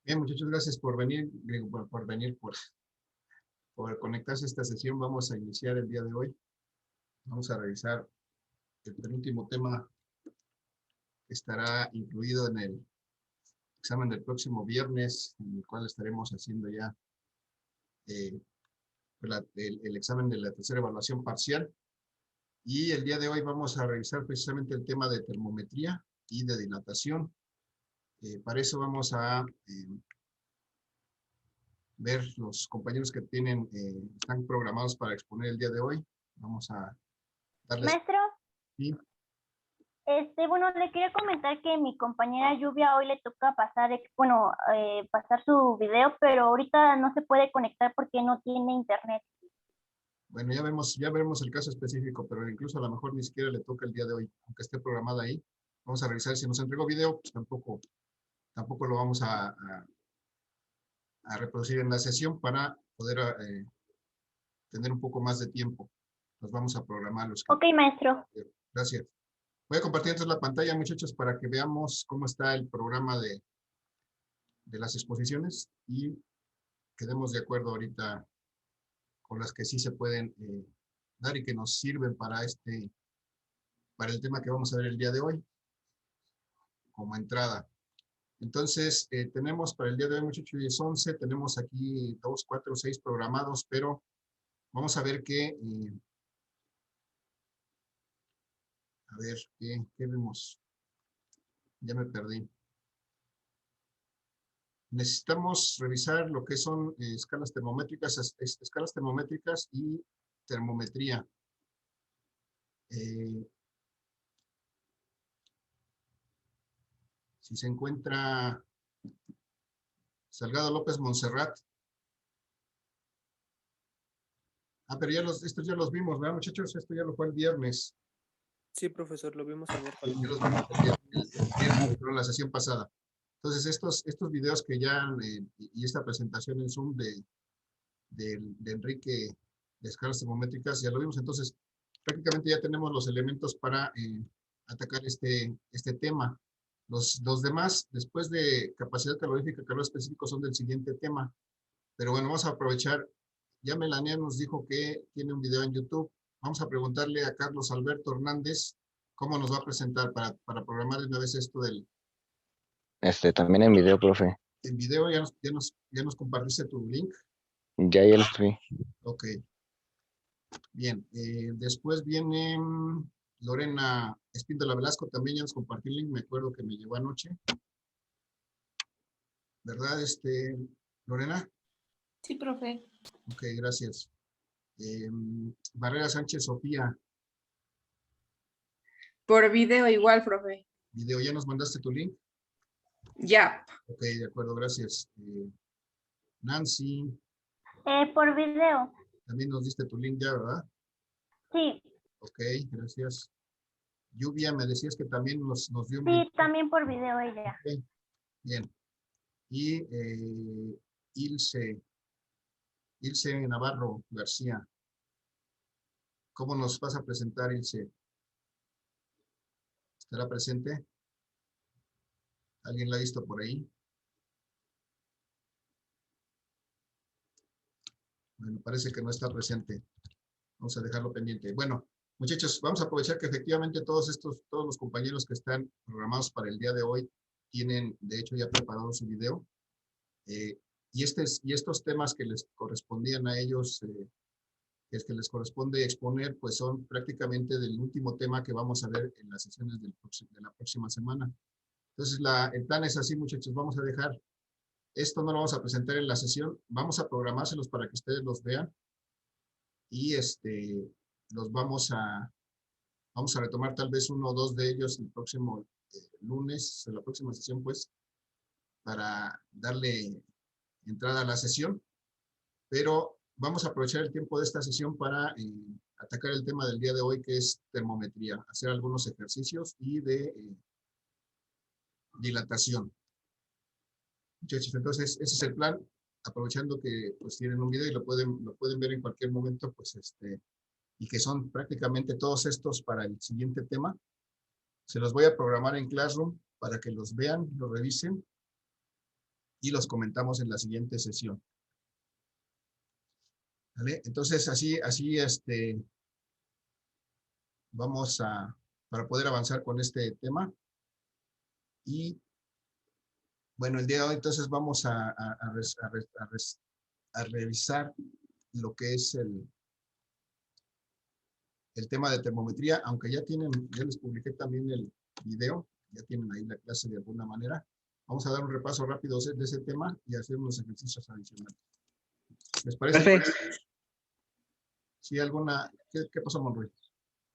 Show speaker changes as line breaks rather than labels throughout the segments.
Bien, muchachos, gracias por venir, digo, por conectarse a esta sesión. Vamos a iniciar el día de hoy. Vamos a revisar el penúltimo tema que estará incluido en el examen del próximo viernes, en el cual estaremos haciendo ya eh, el examen de la tercera evaluación parcial. Y el día de hoy vamos a revisar precisamente el tema de termometría y de dilatación. Para eso vamos a ver los compañeros que están programados para exponer el día de hoy. Vamos a darles...
Maestro,
Sí,
bueno, le quería comentar que mi compañera Lluvia hoy le toca pasar, pasar su video, pero ahorita no se puede conectar porque no tiene internet.
bueno, ya veremos el caso específico, pero incluso a lo mejor ni siquiera le toca el día de hoy, aunque esté programada ahí. Vamos a revisar si nos entregó video, pues tampoco lo vamos a reproducir en la sesión para poder tener un poco más de tiempo. Nos vamos a programar los que...
Ok, maestro.
Gracias. Voy a compartir entonces la pantalla, muchachos, para que veamos cómo está el programa de las exposiciones y quedemos de acuerdo ahorita con las que sí se pueden dar y que nos sirven para el tema que vamos a ver el día de hoy como entrada. Entonces, tenemos para el día de hoy, muchachos, 10, 11, tenemos aquí 2, 4, 6 programados, pero vamos a ver a ver, ¿qué vemos? Ya me perdí. Necesitamos revisar lo que son escalas termométricas y termometría. Si se encuentra Salgado López Montserrat. Pero estos ya los vimos, ¿verdad, muchachos? Esto ya lo fue el viernes.
Sí, profesor, lo vimos el miércoles.
Ya los vimos el viernes, pero la sesión pasada. Entonces, estos videos que ya, y esta presentación en Zoom de Enrique de escalas termométricas, ya lo vimos. Entonces, prácticamente ya tenemos los elementos para atacar este tema. Los demás, después de capacidad calorífica, calor específico, son del siguiente tema. Pero bueno, vamos a aprovechar. Ya Melania nos dijo que tiene un video en YouTube. Vamos a preguntarle a Carlos Alberto Hernández cómo nos va a presentar para programar de una vez esto del...
También en video, profe.
En video, ya nos compartiste tu link.
Ya lo subí.
Ok. Bien. Después viene Lorena Espíndola Velasco, también ya nos compartió el link, me acuerdo que me llegó anoche. ¿Verdad, Lorena?
Sí, profe.
Ok, gracias. Barrera Sánchez Sofía,
Por video igual, profe.
video, ¿ya nos mandaste tu link?
Ya.
Ok, de acuerdo, gracias. Nancy,
Por video.
también nos diste tu link ya, ¿verdad?
Sí.
Ok, gracias. Lluvia, me decías que también nos dio un
Sí,
link.
también por video ella.
Ok, bien. Y Ilse Navarro García. ¿Cómo nos vas a presentar, Ilse? ¿Estará presente? ¿Alguien la ha visto por ahí? Bueno, parece que no está presente. Vamos a dejarlo pendiente. Bueno, muchachos, vamos a aprovechar que efectivamente todos los compañeros que están programados para el día de hoy tienen, de hecho, ya preparado su video. Y estos temas que les correspondían a ellos, que les corresponde exponer, pues son prácticamente del último tema que vamos a ver en las sesiones de la próxima semana. Entonces, el plan es así, muchachos, vamos a dejar, esto no lo vamos a presentar en la sesión, vamos a programárselos para que ustedes los vean y los vamos a retomar tal vez uno o dos de ellos el próximo lunes, en la próxima sesión, pues, para darle entrada a la sesión, pero vamos a aprovechar el tiempo de esta sesión para atacar el tema del día de hoy, que es termometría, hacer algunos ejercicios y de dilatación. Muchachos, entonces ese es el plan, aprovechando que pues tienen un video y lo pueden ver en cualquier momento, pues y que son prácticamente todos estos para el siguiente tema. Se los voy a programar en Classroom para que los vean, los revisen. y los comentamos en la siguiente sesión. ¿Vale? Entonces, así, vamos para poder avanzar con este tema. Y bueno, el día de hoy entonces vamos a revisar lo que es el tema de termometría, aunque ya les publiqué también el video, ya tienen ahí la clase de alguna manera. Vamos a dar un repaso rápido de ese tema y hacer unos ejercicios adicionales. ¿Les parece?
Perfecto.
¿Sí alguna? ¿Qué pasó, Monroy?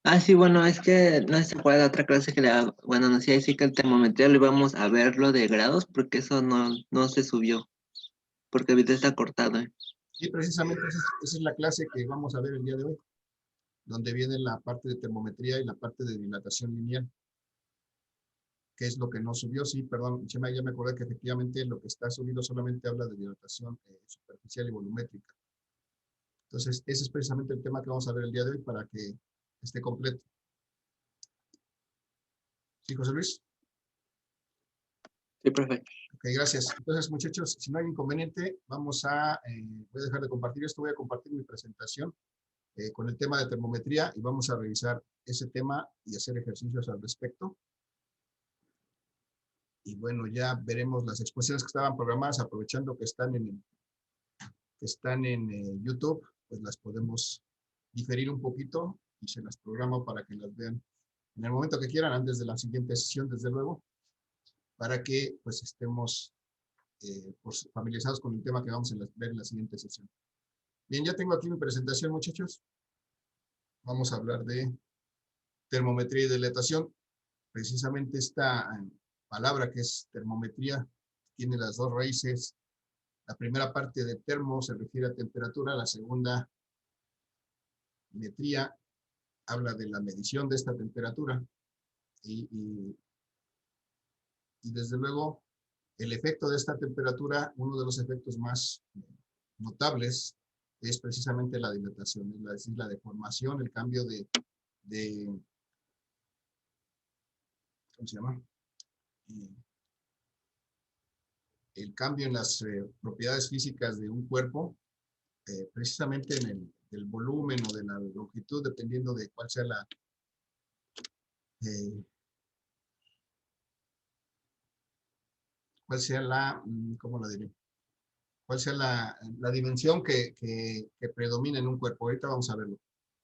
Ah, sí, bueno, es que no sé si se acuerda de otra clase que bueno, nos decía decir que el termometría lo íbamos a ver lo de grados, porque eso no se subió, porque el video está cortado.
Sí, precisamente esa es la clase que vamos a ver el día de hoy, donde viene la parte de termometría y la parte de dilatación lineal. ¿Qué es lo que no subió? Sí, perdón, Chema, ya me acordé que efectivamente lo que está subido solamente habla de dilatación superficial y volumétrica. Entonces, ese es precisamente el tema que vamos a ver el día de hoy para que esté completo. ¿Sí, José Luis?
Sí, profe.
Ok, gracias. Entonces, muchachos, si no hay inconveniente, voy a dejar de compartir esto, voy a compartir mi presentación con el tema de termometría y vamos a revisar ese tema y hacer ejercicios al respecto. Y bueno, ya veremos las exposiciones que estaban programadas, aprovechando que están en YouTube, pues las podemos diferir un poquito y se las programo para que las vean en el momento que quieran, antes de la siguiente sesión, desde luego, para que pues estemos familiarizados con el tema que vamos a ver en la siguiente sesión. Bien, ya tengo aquí mi presentación, muchachos. Vamos a hablar de termometría y dilatación. Precisamente esta palabra que es termometría tiene las dos raíces. La primera parte de termo se refiere a temperatura, la segunda, metría, habla de la medición de esta temperatura. Y desde luego, el efecto de esta temperatura, uno de los efectos más notables, es precisamente la dilatación, es decir, la deformación, el cambio de ¿cómo se llama? El cambio en las propiedades físicas de un cuerpo, precisamente en el volumen o de la longitud, dependiendo de cuál sea la ¿cómo la diré? ¿Cuál sea la dimensión que predomina en un cuerpo? Ahorita vamos a verlo.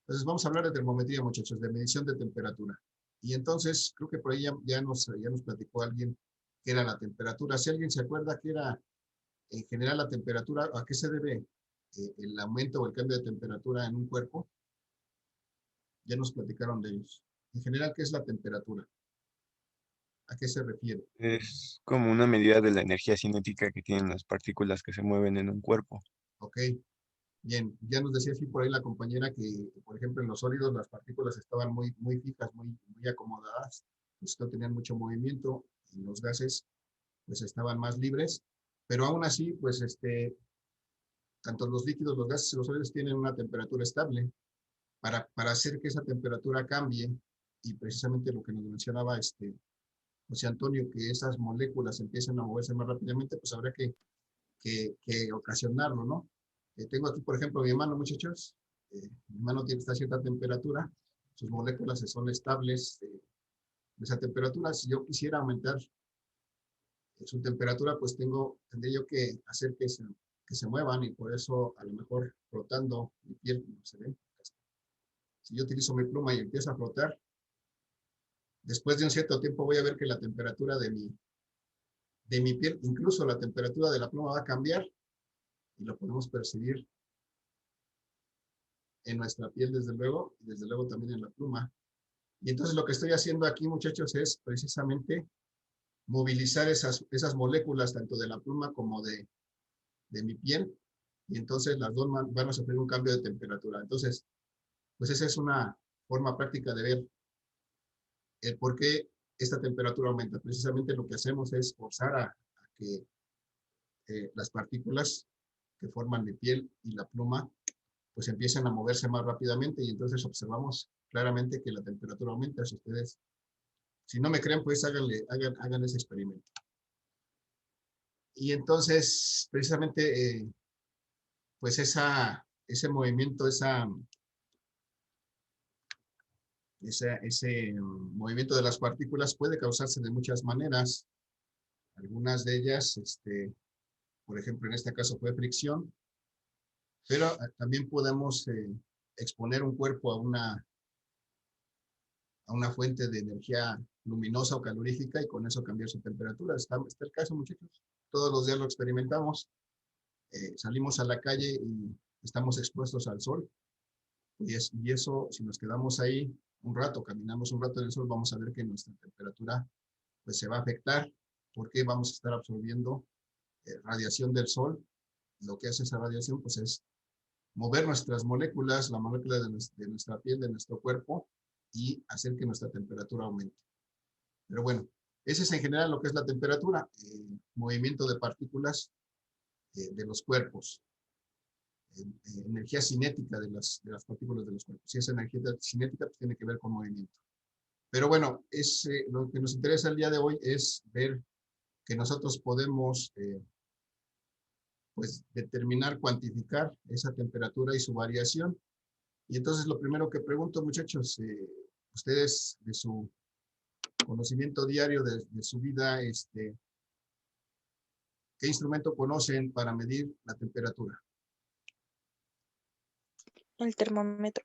Entonces vamos a hablar de termometría, muchachos, de medición de temperatura. Y entonces, creo que por ahí ya nos platicó alguien qué era la temperatura. Si alguien se acuerda qué era en general la temperatura, ¿a qué se debe el aumento o el cambio de temperatura en un cuerpo? Ya nos platicaron de ellos. En general, ¿qué es la temperatura? ¿A qué se refiere?
Es como una medida de la energía cinética que tienen las partículas que se mueven en un cuerpo.
Ok, bien. Ya nos decía así por ahí la compañera que, por ejemplo, en los sólidos las partículas estaban muy fijas, muy acomodadas, pues no tenían mucho movimiento, y los gases pues estaban más libres, pero aún así, pues tanto los líquidos, los gases y los sólidos tienen una temperatura estable. Para hacer que esa temperatura cambie, y precisamente lo que nos mencionaba José Antonio, que esas moléculas empiecen a moverse más rápidamente, pues habrá que ocasionarlo, ¿no? Tengo aquí, por ejemplo, mi mano, muchachos. Mi mano está a cierta temperatura, sus moléculas son estables de esa temperatura. Si yo quisiera aumentar su temperatura, pues tendría yo que hacer que se muevan, y por eso a lo mejor flotando mi piel, como se ve. Si yo utilizo mi pluma y empiezo a flotar, después de un cierto tiempo voy a ver que la temperatura de mi piel, incluso la temperatura de la pluma, va a cambiar, y lo podemos percibir en nuestra piel, desde luego, y desde luego también en la pluma. Y entonces lo que estoy haciendo aquí, muchachos, es precisamente movilizar esas moléculas, tanto de la pluma como de mi piel, y entonces las dos van a sufrir un cambio de temperatura. Entonces, pues esa es una forma práctica de ver el por qué esta temperatura aumenta. Precisamente lo que hacemos es forzar a que las partículas que forman mi piel y la pluma pues empiecen a moverse más rápidamente, y entonces observamos claramente que la temperatura aumenta. Si ustedes, si no me creen, pues hagan ese experimento. Y entonces, precisamente, pues ese movimiento, ese movimiento de las partículas puede causarse de muchas maneras. Algunas de ellas, por ejemplo, en este caso fue fricción, pero también podemos exponer un cuerpo a una fuente de energía luminosa o calorífica y con eso cambiar su temperatura. Está el caso, muchachos. Todos los días lo experimentamos. Salimos a la calle y estamos expuestos al sol. Y eso, si nos quedamos ahí un rato, caminamos un rato en el sol, vamos a ver que nuestra temperatura pues, se va a afectar porque vamos a estar absorbiendo radiación del sol. Lo que hace esa radiación pues, es mover nuestras moléculas, la molécula de nuestra piel, de nuestro cuerpo, y hacer que nuestra temperatura aumente. Pero bueno, ese es en general lo que es la temperatura, movimiento de partículas de los cuerpos, energía cinética de las partículas de los cuerpos. Si es energía cinética, pues tiene que ver con movimiento. Pero bueno, lo que nos interesa el día de hoy es ver que nosotros podemos pues determinar, cuantificar esa temperatura y su variación. Y entonces lo primero que pregunto, muchachos, ustedes de su conocimiento diario de su vida, ¿qué instrumento conocen para medir la temperatura?
El termómetro.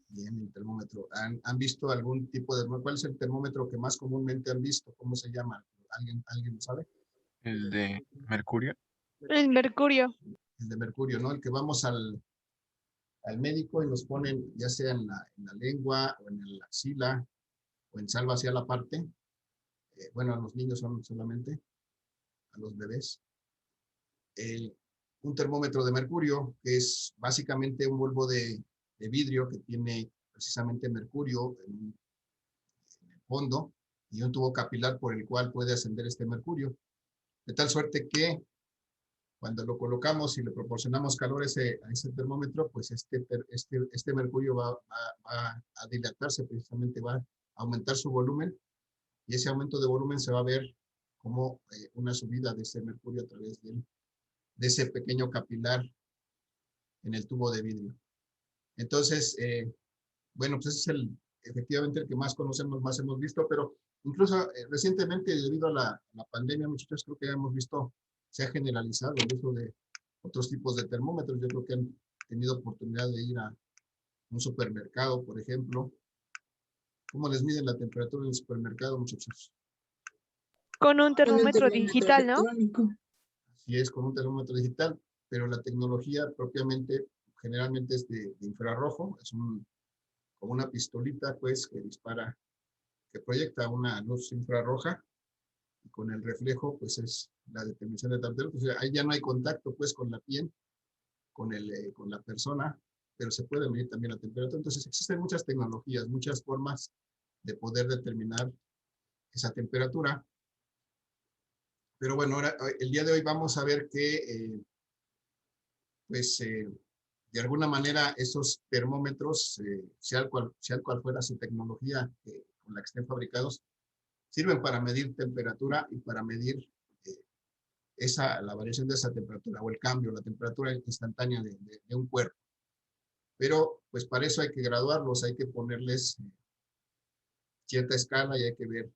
Bien, el termómetro. ¿Han visto algún tipo de... ¿Cuál es el termómetro que más comúnmente han visto? ¿Cómo se llama? ¿Alguien lo sabe?
El de mercurio.
El mercurio.
El de mercurio, ¿no? El que vamos al médico y nos ponen ya sea en la lengua o en la axila o en salva hacia la parte. Bueno, a los niños son solamente, a los bebés. Un termómetro de mercurio, que es básicamente un bulbo de vidrio que tiene precisamente mercurio en el fondo y un tubo capilar por el cual puede ascender este mercurio. De tal suerte que cuando lo colocamos y le proporcionamos calor a ese termómetro, pues este mercurio va a dilatarse, precisamente va a aumentar su volumen, y ese aumento de volumen se va a ver como una subida de ese mercurio a través de ese pequeño capilar en el tubo de vidrio. Entonces, bueno, pues ese es efectivamente el que más conocemos, más hemos visto, pero incluso recientemente, debido a la pandemia, muchachos, creo que hemos visto, se ha generalizado el uso de otros tipos de termómetros. Yo creo que han tenido oportunidad de ir a un supermercado, por ejemplo. ¿Cómo les miden la temperatura en el supermercado, muchachos?
Con un termómetro digital, ¿no?
Así es, con un termómetro digital, pero la tecnología propiamente, generalmente es de infrarrojo, es como una pistolita, pues, que dispara, que proyecta una luz infrarroja, y con el reflejo, pues, es la determinación de temperatura. O sea, ahí ya no hay contacto, pues, con la piel, con la persona, pero se puede medir también la temperatura. Entonces, existen muchas tecnologías, muchas formas de poder determinar esa temperatura. Pero bueno, ahora, el día de hoy vamos a ver que, pues, de alguna manera, esos termómetros, sea cual fuera su tecnología con la que estén fabricados, sirven para medir temperatura y para medir la variación de esa temperatura o el cambio, la temperatura instantánea de un cuerpo. Pero, pues, para eso hay que graduarlos, hay que ponerles cierta escala y hay que ver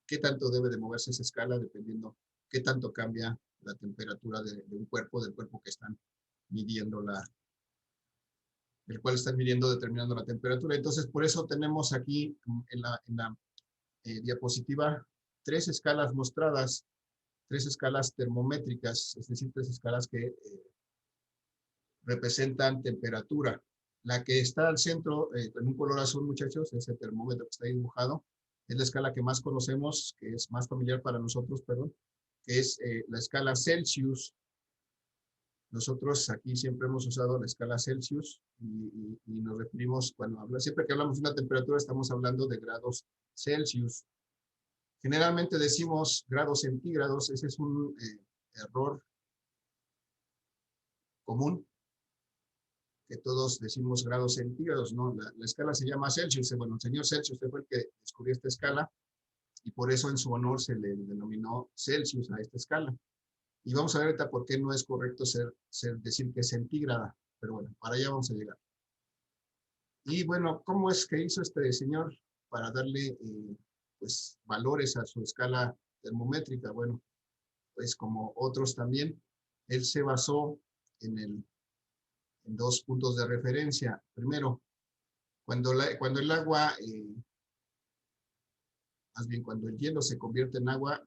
qué tanto debe de moverse esa escala dependiendo qué tanto cambia la temperatura de un cuerpo, del cuerpo que están midiendo el cual están midiendo, determinando la temperatura. Entonces, por eso tenemos aquí en la diapositiva 3 escalas mostradas, 3 escalas termométricas, es decir, 3 escalas que representan temperatura. La que está al centro, en un color azul, muchachos, ese termómetro que está ahí dibujado, es la escala que más conocemos, que es más familiar para nosotros, perdón, que es la escala Celsius. Nosotros aquí siempre hemos usado la escala Celsius y nos referimos, siempre que hablamos de una temperatura estamos hablando de grados Celsius. Generalmente decimos grados centígrados, ese es un error común, que todos decimos grados centígrados, ¿no? La escala se llama Celsius. Bueno, el señor Celsius fue el que descubrió esta escala y por eso en su honor se le denominó Celsius a esta escala. Y vamos a ver ahorita por qué no es correcto decir que es centígrada. Pero bueno, para allá vamos a llegar. Y bueno, ¿cómo es que hizo este señor para darle pues valores a su escala termométrica? Bueno, pues como otros también, él se basó en dos puntos de referencia. Primero, cuando el agua, más bien cuando el hielo se convierte en agua,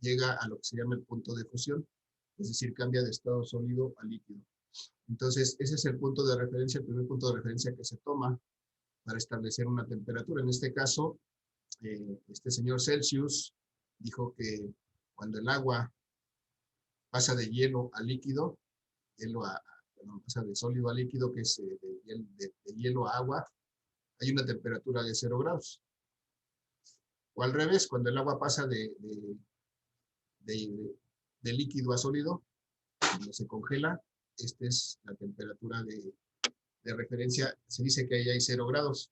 llega a lo que se llama el punto de fusión, es decir, cambia de estado sólido a líquido. Entonces, ese es el punto de referencia, el primer punto de referencia que se toma para establecer una temperatura. En este caso, este señor Celsius dijo que cuando el agua pasa de hielo a líquido, pasa de sólido a líquido, que es de hielo a agua, hay una temperatura de 0 grados. O al revés, cuando el agua pasa de líquido a sólido, cuando se congela, esta es la temperatura de referencia, se dice que ahí hay 0 grados.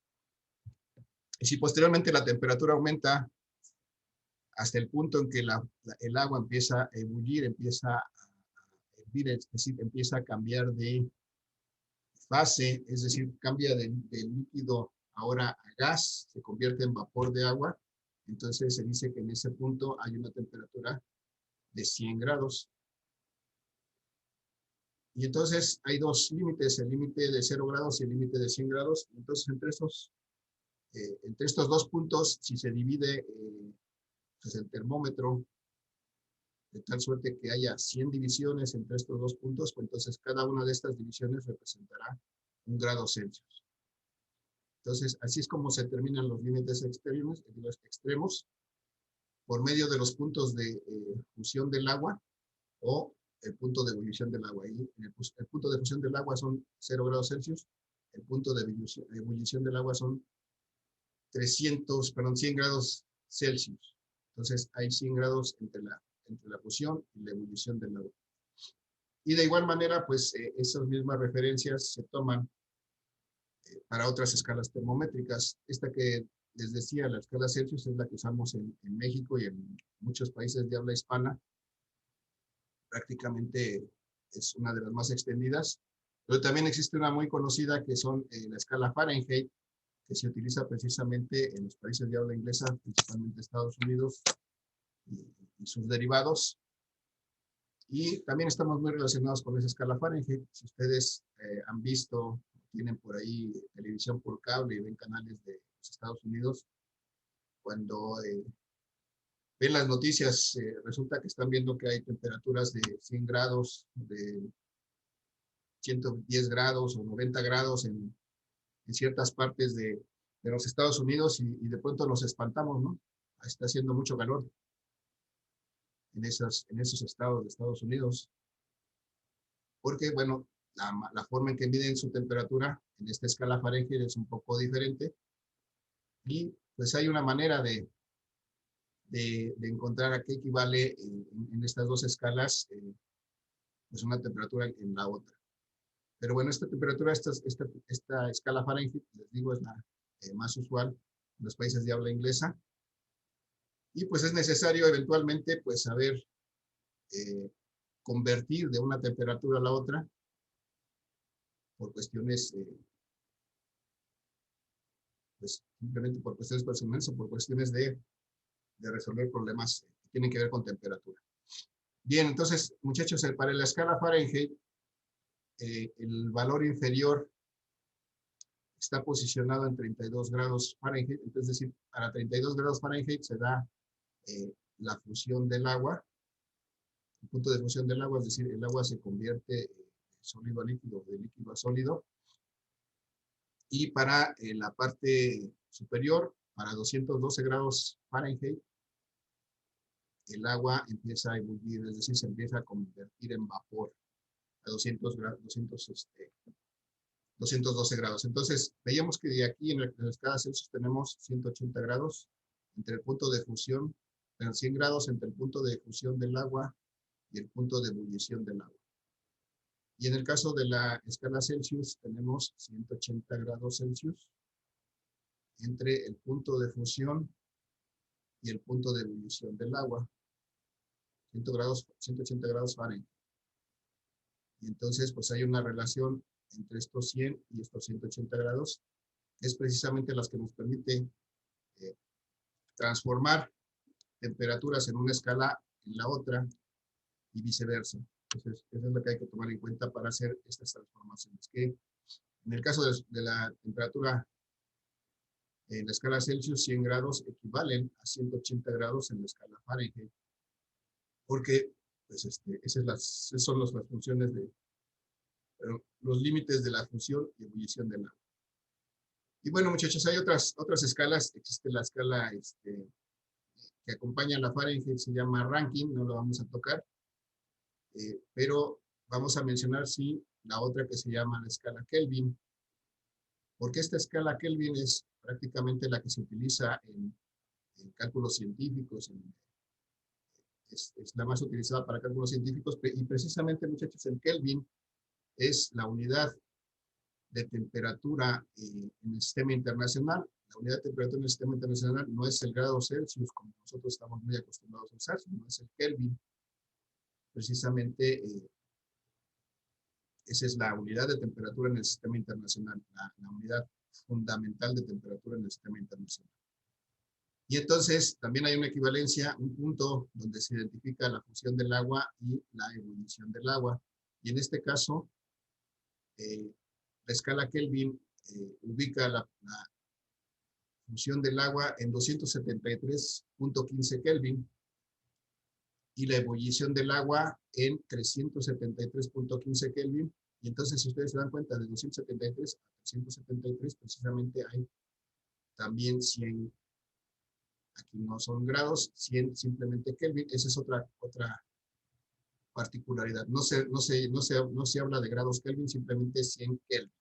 Y si posteriormente la temperatura aumenta hasta el punto en que el agua empieza a ebullir, empieza a hervir, es decir, empieza a cambiar de fase, es decir, cambia de líquido ahora a gas, se convierte en vapor de agua, entonces se dice que en ese punto hay una temperatura de 100 grados. Y entonces hay dos límites, el límite de 0 grados y el límite de 100 grados. Entonces entre estos dos puntos, si se divide pues el termómetro de tal suerte que haya 100 divisiones entre estos dos puntos, pues entonces cada una de estas divisiones representará 1 grado Celsius. Entonces, así es como se determinan los límites extremos por medio de los puntos de fusión del agua o el punto de ebullición del agua. Y el punto de fusión del agua son 0 grados Celsius, el punto de ebullición del agua son 100 grados Celsius. Entonces, hay 100 grados entre la fusión y la ebullición del agua. Y de igual manera, pues esas mismas referencias se toman para otras escalas termométricas. Esta que les decía, la escala Celsius, es la que usamos en México y en muchos países de habla hispana. Prácticamente es una de las más extendidas. Pero también existe una muy conocida que son la escala Fahrenheit, que se utiliza precisamente en los países de habla inglesa, principalmente Estados Unidos y sus derivados. Y también estamos muy relacionados con esa escala Fahrenheit. Si ustedes han visto, tienen por ahí televisión por cable y ven canales de los Estados Unidos, cuando ven las noticias, resulta que están viendo que hay temperaturas de 100 grados, de 110 grados o 90 grados en ciertas partes de los Estados Unidos y de pronto nos espantamos, ¿no? Está haciendo mucho calor en esos estados de Estados Unidos. Porque, bueno, la forma en que miden su temperatura en esta escala Fahrenheit es un poco diferente. Y pues hay una manera de encontrar a qué equivale en estas dos escalas pues una temperatura en la otra. Pero bueno, esta temperatura, esta escala Fahrenheit, les digo, es la más usual en los países de habla inglesa. Y pues es necesario eventualmente pues saber convertir de una temperatura a la otra por cuestiones, pues simplemente por cuestiones personales o por cuestiones de resolver problemas que tienen que ver con temperatura. Bien, entonces, muchachos, para la escala Fahrenheit, el valor inferior está posicionado en 32 grados Fahrenheit, es decir, para 32 grados Fahrenheit se da la fusión del agua, el punto de fusión del agua, es decir, el agua se convierte de sólido a líquido, de líquido a sólido. Y para la parte superior, para 212 grados Fahrenheit, el agua empieza a ebullir, es decir, se empieza a convertir en vapor a 212 grados. Entonces, veíamos que de aquí en la escala Celsius tenemos 180 grados entre el punto de fusión, 100 grados entre el punto de fusión del agua y el punto de ebullición del agua. Y en el caso de la escala Celsius tenemos 180 grados Celsius entre el punto de fusión y el punto de ebullición del agua. 180 grados Fahrenheit. Y entonces, pues hay una relación entre estos 100 y estos 180 grados, que es precisamente las que nos permite transformar temperaturas en una escala en la otra y viceversa. Entonces, eso es lo que hay que tomar en cuenta para hacer estas transformaciones. Que en el caso de la temperatura en la escala Celsius, 100 grados equivalen a 180 grados en la escala Fahrenheit, porque pues, esas son las funciones los límites de la fusión y ebullición del agua. Y bueno, muchachos, hay otras escalas. Existe la escala que acompaña a la Fahrenheit, se llama Rankine, no lo vamos a tocar, pero vamos a mencionar, sí, la otra que se llama la escala Kelvin, porque esta escala Kelvin es prácticamente la que se utiliza en cálculos científicos, es la más utilizada para cálculos científicos, y precisamente, muchachos, el Kelvin es la unidad de temperatura en el sistema internacional. La unidad de temperatura en el sistema internacional no es el grado Celsius, como nosotros estamos muy acostumbrados a usar, sino es el Kelvin. Precisamente, esa es la unidad de temperatura en el sistema internacional, la unidad fundamental de temperatura en el sistema internacional. Y entonces, también hay una equivalencia, un punto donde se identifica la fusión del agua y la ebullición del agua. Y en este caso, la escala Kelvin ubica la fusión del agua en 273.15 Kelvin y la ebullición del agua en 373.15 Kelvin. Y entonces, si ustedes se dan cuenta, de 273 a 373, precisamente hay también 100, aquí no son grados, 100 simplemente Kelvin. Esa es otra particularidad. No se habla de grados Kelvin, simplemente 100 Kelvin.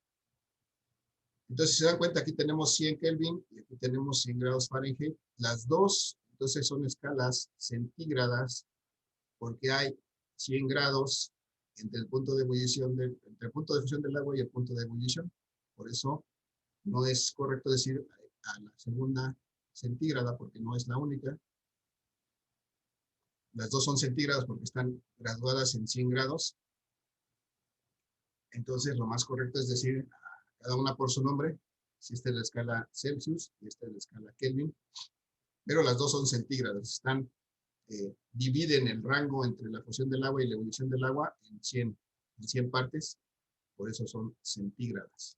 Entonces, si se dan cuenta, aquí tenemos 100 Kelvin y aquí tenemos 100 grados Fahrenheit. Las dos, entonces, son escalas centígradas, porque hay 100 grados entre el punto de ebullición, entre el punto de fusión del agua y el punto de ebullición. Por eso, no es correcto decir a la segunda centígrada, porque no es la única. Las dos son centígradas porque están graduadas en 100 grados. Entonces, lo más correcto es decir cada una por su nombre. Si esta es la escala Celsius y esta es la escala Kelvin. Pero las dos son centígradas. Dividen el rango entre la fusión del agua y la ebullición del agua en 100 partes. Por eso son centígradas.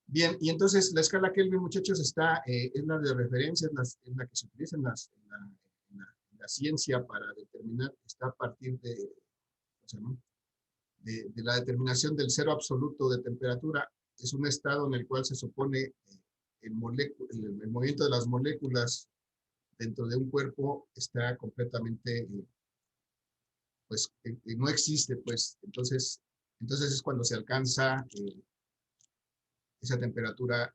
Bien, y entonces la escala Kelvin, muchachos, es la de referencia, es la que se utiliza en la ciencia para determinar, está a partir de la determinación del cero absoluto de temperatura. Es un estado en el cual se supone el movimiento de las moléculas dentro de un cuerpo está completamente, no existe, pues. Entonces es cuando se alcanza esa temperatura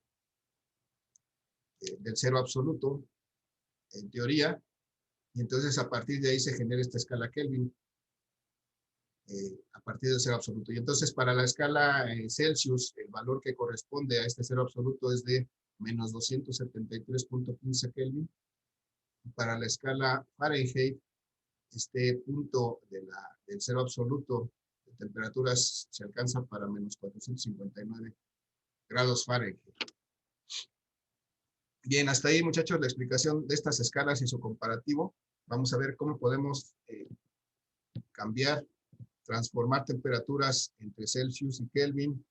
del cero absoluto, en teoría, y entonces a partir de ahí se genera esta escala Kelvin, a partir del cero absoluto. Y entonces para la escala Celsius, el valor que corresponde a este cero absoluto es de menos 273.15 Kelvin. Para la escala Fahrenheit, este punto del cero absoluto de temperaturas se alcanza para menos 459 grados Fahrenheit. Bien, hasta ahí, muchachos, la explicación de estas escalas y su comparativo. Vamos a ver cómo podemos transformar temperaturas entre Celsius y Kelvin,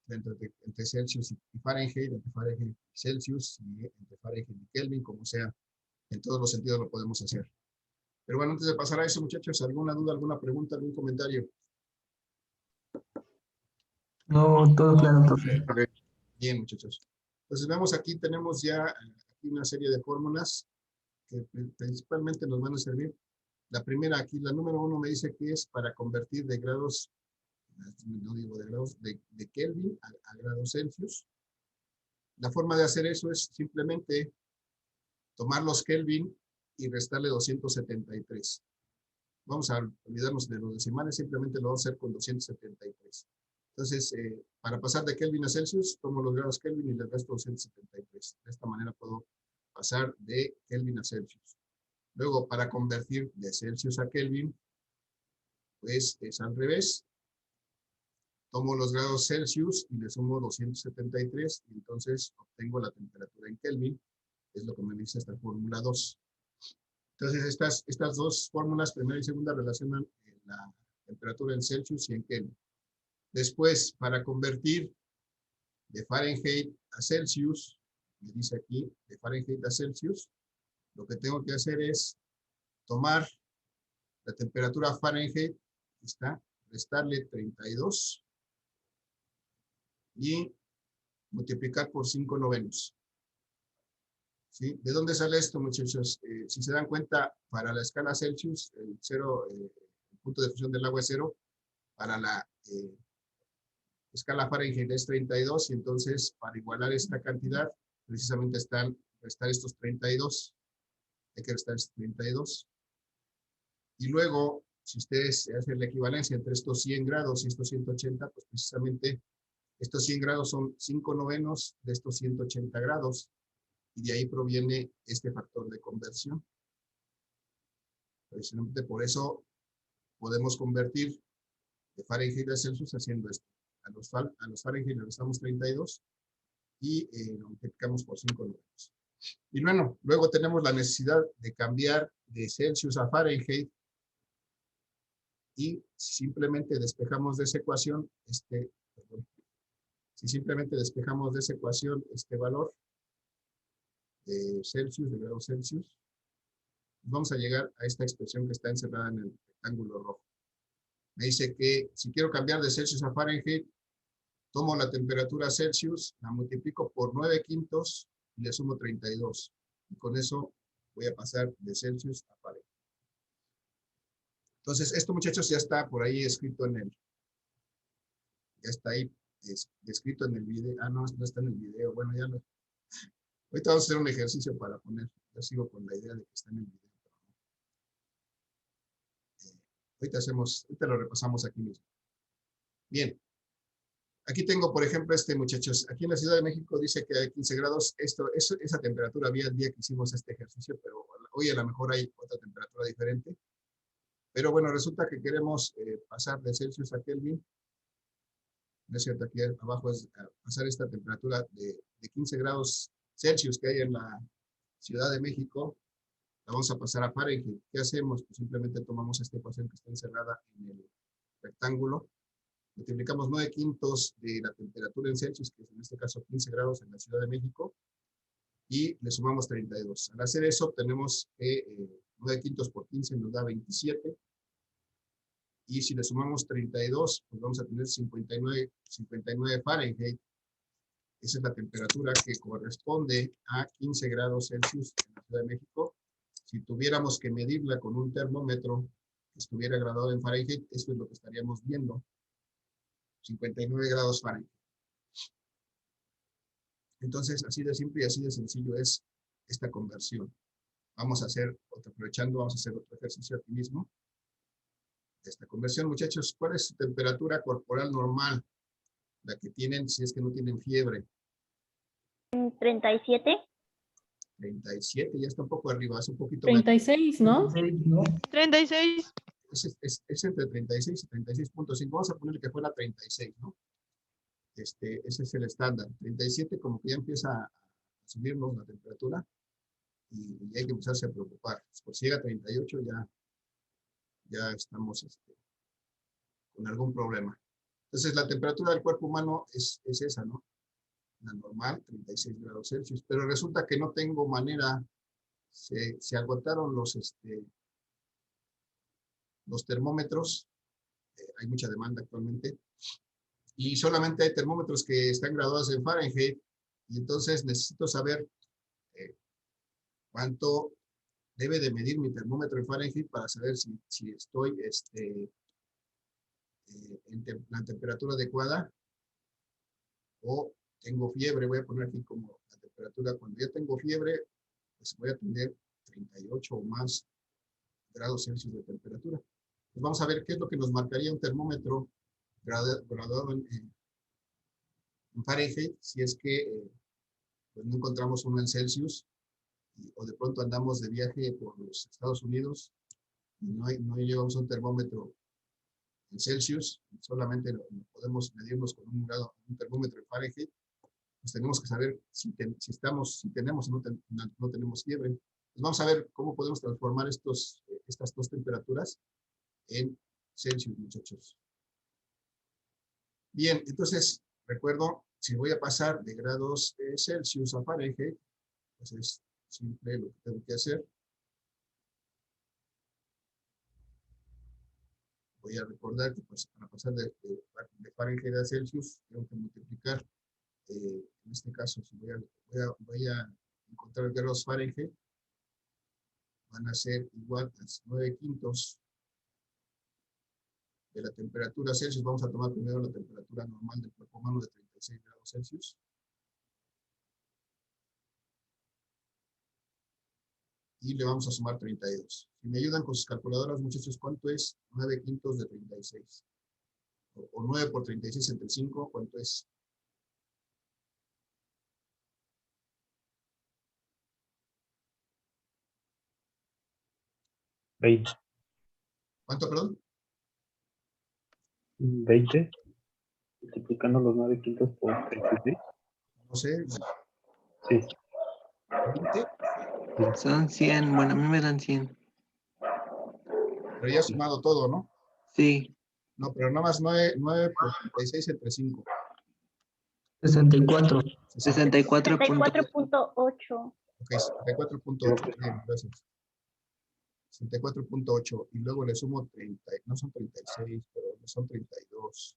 entre Celsius y Fahrenheit, entre Fahrenheit y Celsius, y entre Fahrenheit y Kelvin, como sea. En todos los sentidos lo podemos hacer. Pero bueno, antes de pasar a eso, muchachos, ¿alguna duda, alguna pregunta, algún comentario?
No, todo claro, profe.
Okay. Bien, muchachos. Entonces vemos aquí, tenemos ya aquí una serie de fórmulas que principalmente nos van a servir. La primera aquí, la número 1 me dice que es para convertir de grados, no digo de grados, de Kelvin a grados Celsius. La forma de hacer eso es simplemente tomar los Kelvin y restarle 273. Vamos a olvidarnos de los decimales, simplemente lo vamos a hacer con 273. Entonces, para pasar de Kelvin a Celsius, tomo los grados Kelvin y le resto 273. De esta manera puedo pasar de Kelvin a Celsius. Luego, para convertir de Celsius a Kelvin, pues es al revés. Tomo los grados Celsius y le sumo 273 y entonces obtengo la temperatura en Kelvin. Es lo que me dice esta fórmula 2. Entonces, estas dos fórmulas, primera y segunda, relacionan la temperatura en Celsius y en Kelvin. Después, para convertir de Fahrenheit a Celsius, me dice aquí, de Fahrenheit a Celsius, lo que tengo que hacer es tomar la temperatura Fahrenheit, restarle 32 y multiplicar por 5/9. ¿Sí? ¿De dónde sale esto, muchachos? Si se dan cuenta, para la escala Celsius, el punto de fusión del agua es 0. Para la escala Fahrenheit es 32, y entonces para igualar esta cantidad, precisamente restar estos 32. Hay que restar estos 32. Y luego, si ustedes hacen la equivalencia entre estos 100 grados y estos 180, pues precisamente estos 100 grados son 5/9 de estos 180 grados. Y de ahí proviene este factor de conversión. Precisamente por eso podemos convertir de Fahrenheit a Celsius haciendo esto. A los Fahrenheit le restamos 32 y lo multiplicamos por 5/9. Y bueno, luego tenemos la necesidad de cambiar de Celsius a Fahrenheit. Y si simplemente despejamos de esa ecuación este valor de Celsius, de grado Celsius, vamos a llegar a esta expresión que está encerrada en el rectángulo rojo. Me dice que si quiero cambiar de Celsius a Fahrenheit, tomo la temperatura Celsius, la multiplico por 9/5 y le sumo 32. Y con eso voy a pasar de Celsius a Fahrenheit. Entonces, esto, muchachos, ya está por ahí escrito ya está ahí escrito en el video. Ah, no está en el video. Bueno, ya lo... Ahorita vamos a hacer un ejercicio para poner. Yo sigo con la idea de que está en el video. Ahorita lo repasamos aquí mismo. Bien. Aquí tengo, por ejemplo, muchachos. Aquí en la Ciudad de México dice que hay 15 grados. Esa temperatura había el día que hicimos este ejercicio, pero hoy a lo mejor hay otra temperatura diferente. Pero bueno, resulta que queremos pasar de Celsius a Kelvin. No es cierto, aquí abajo es pasar esta temperatura de 15 grados Celsius que hay en la Ciudad de México, la vamos a pasar a Fahrenheit. ¿Qué hacemos? Pues simplemente tomamos esta ecuación que está encerrada en el rectángulo, multiplicamos 9/5 de la temperatura en Celsius, que es en este caso 15 grados en la Ciudad de México, y le sumamos 32. Al hacer eso, obtenemos que 9/5 por 15 nos da 27, y si le sumamos 32, pues vamos a tener 59 Fahrenheit. Esa es la temperatura que corresponde a 15 grados Celsius en la Ciudad de México. Si tuviéramos que medirla con un termómetro que estuviera graduado en Fahrenheit, esto es lo que estaríamos viendo. 59 grados Fahrenheit. Entonces, así de simple y así de sencillo es esta conversión. Vamos a hacer otro ejercicio aquí mismo. Esta conversión, muchachos, ¿cuál es su temperatura corporal normal? La que tienen si es que no tienen fiebre.
37.
37, ya está un poco arriba, es un poquito
36, ¿no?
36.
Es entre 36 y 36.5. Vamos a ponerle que fuera 36, ¿no? Ese es el estándar. 37 como que ya empieza a subirnos la temperatura y hay que empezarse a preocupar. Pues si llega a 38 ya estamos con algún problema. Entonces la temperatura del cuerpo humano es esa, ¿no? La normal, 36 grados Celsius. Pero resulta que no tengo manera, se agotaron los termómetros, hay mucha demanda actualmente, y solamente hay termómetros que están graduados en Fahrenheit, y entonces necesito saber cuánto debe de medir mi termómetro en Fahrenheit para saber si estoy en la temperatura adecuada o tengo fiebre. Voy a poner aquí como la temperatura. Cuando ya tengo fiebre, pues voy a tener 38 o más grados Celsius de temperatura. Pues vamos a ver qué es lo que nos marcaría un termómetro graduado en Fahrenheit, si es que pues no encontramos uno en Celsius. o de pronto andamos de viaje por los Estados Unidos y no llevamos un termómetro en Celsius, solamente podemos medirnos con un termómetro en Fahrenheit, pues tenemos que saber si tenemos o no tenemos fiebre. Pues vamos a ver cómo podemos transformar estas dos temperaturas en Celsius, muchachos. Bien, entonces, recuerdo, si voy a pasar de grados Celsius a Fahrenheit, pues es simple lo que tengo que hacer. Voy a recordar que pues, para pasar de Fahrenheit a Celsius, tengo que multiplicar, en este caso, si voy a encontrar grados Fahrenheit, van a ser igual a 9/5 de la temperatura Celsius. Vamos a tomar primero la temperatura normal del cuerpo humano de 36 grados Celsius. Y le vamos a sumar 32. Si me ayudan con sus calculadoras, muchachos, ¿cuánto es 9/5 de 36? O 9 por 36 entre 5, ¿cuánto es? ¿Cuánto, perdón?
20, multiplicando los 9/5 por 36.
No sé.
Sí.
20.
Son 100, bueno, a mí me dan 100.
Pero ya sumado todo, ¿no?
Sí.
No, pero nada más 9 por 36 entre 5.
64.
64.8.
Ok, 64.8. Bien, gracias. 64.8. Y luego le sumo 30. No son 36, pero son 32.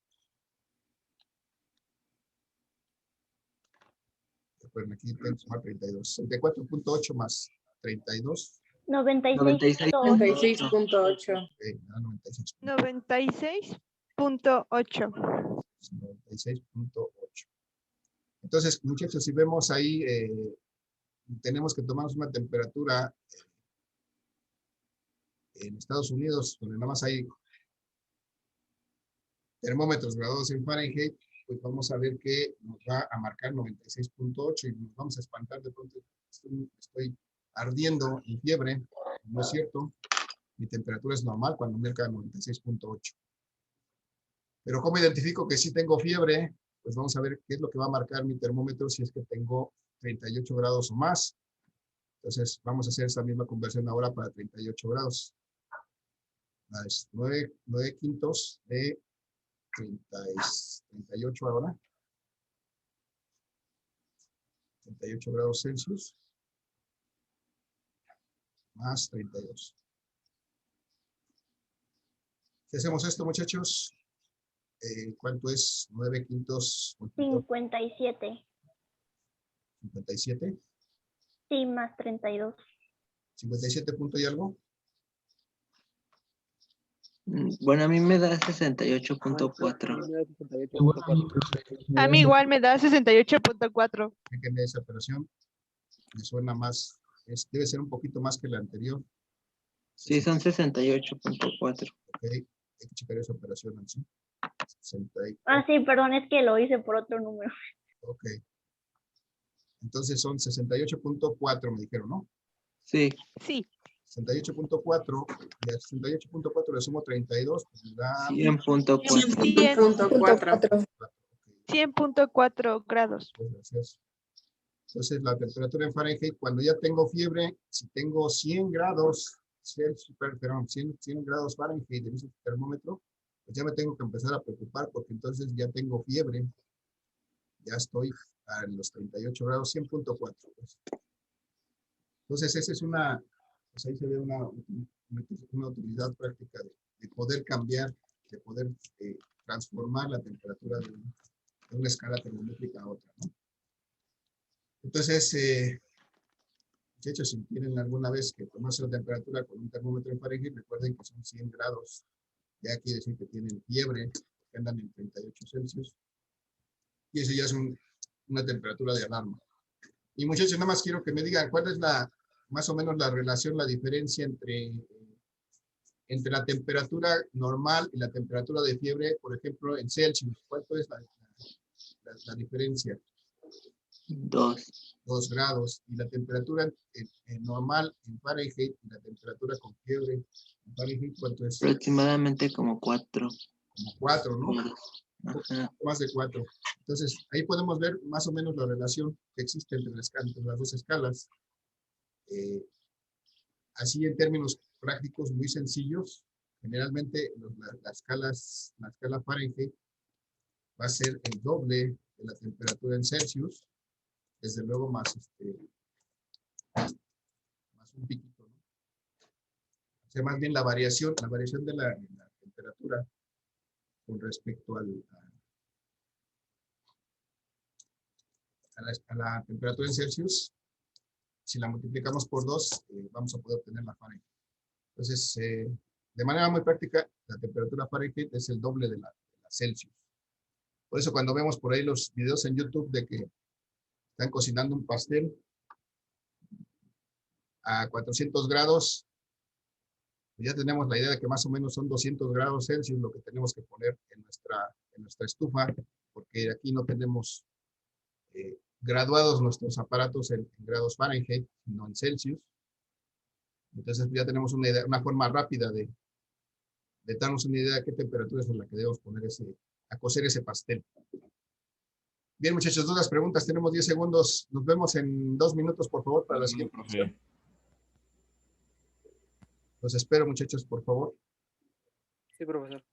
Recuerden, aquí tengo que sumar 32. 64.8 más 32.
96.8.
96.8.
96.8. Entonces, muchachos, si vemos ahí, tenemos que tomar una temperatura en Estados Unidos, donde nada más hay termómetros graduados en Fahrenheit, pues vamos a ver que nos va a marcar 96.8 y nos vamos a espantar de pronto. Estoy ardiendo en fiebre, no es cierto. Mi temperatura es normal cuando marca 96.8. Pero ¿cómo identifico que sí tengo fiebre? Pues vamos a ver qué es lo que va a marcar mi termómetro si es que tengo 38 grados o más. Entonces vamos a hacer esa misma conversión ahora para 38 grados. Es 9/5 de 38 ahora. 38 grados Celsius. Más 32. Si hacemos esto, muchachos, ¿cuánto es 9/5?
57.
57.
Sí, más 32.
57 punto y algo.
Bueno, a mí me da 68.4.
A mí igual me da 68.4.
Fíjense, esa operación me suena más, debe ser un poquito más que la anterior.
Sí, son 68.4.
Ok, hay que checar esa operación, ¿sí? 64.
Ah, sí, perdón, es que lo hice por otro número.
Ok. Entonces son 68.4, me dijeron, ¿no?
Sí.
Sí.
68.4, y a 68.4 le sumo 32, pues me da
100.4.
100.4 grados.
Gracias. Entonces la temperatura en Fahrenheit, cuando ya tengo fiebre, si tengo 100 grados, 100 grados Fahrenheit en ese termómetro, pues ya me tengo que empezar a preocupar porque entonces ya tengo fiebre. Ya estoy a los 38 grados, 100.4. Pues. Entonces esa es pues ahí se ve una utilidad práctica de poder cambiar, de poder transformar la temperatura de una escala termométrica a otra, ¿no? Entonces, muchachos, si tienen alguna vez que tomarse la temperatura con un termómetro en Fahrenheit, recuerden que son 100 grados. Ya quiere decir que tienen fiebre, que andan en 38 Celsius. Y eso ya es una temperatura de alarma. Y muchachos, nada más quiero que me digan cuál es más o menos la relación, la diferencia entre la temperatura normal y la temperatura de fiebre, por ejemplo, en Celsius. ¿Cuánto es la diferencia?
2.
2 grados. Y la temperatura normal en Fahrenheit, y la temperatura con fiebre en Fahrenheit, ¿cuánto es?
Aproximadamente como 4.
Como 4, ¿no?
Ajá.
Más de 4. Entonces, ahí podemos ver más o menos la relación que existe entre las dos escalas. Así en términos prácticos muy sencillos, generalmente la escala Fahrenheit va a ser el doble de la temperatura en Celsius, desde luego más un piquito, ¿no? O sea, más bien la variación de la temperatura con respecto a la temperatura en Celsius, si la multiplicamos por 2, vamos a poder obtener la Fahrenheit. Entonces, de manera muy práctica, la temperatura Fahrenheit es el doble de la Celsius. Por eso cuando vemos por ahí los videos en YouTube de que están cocinando un pastel a 400 grados, pues ya tenemos la idea de que más o menos son 200 grados Celsius lo que tenemos que poner en nuestra estufa, porque aquí no tenemos graduados nuestros aparatos en grados Fahrenheit, no en Celsius. Entonces ya tenemos una forma rápida de darnos una idea de qué temperatura es la que debemos poner a cocer ese pastel. Bien, muchachos, dudas, preguntas, tenemos 10 segundos. Nos vemos en 2 minutos, por favor, para la siguiente opción. Los espero, muchachos, por favor.
Sí, profesor.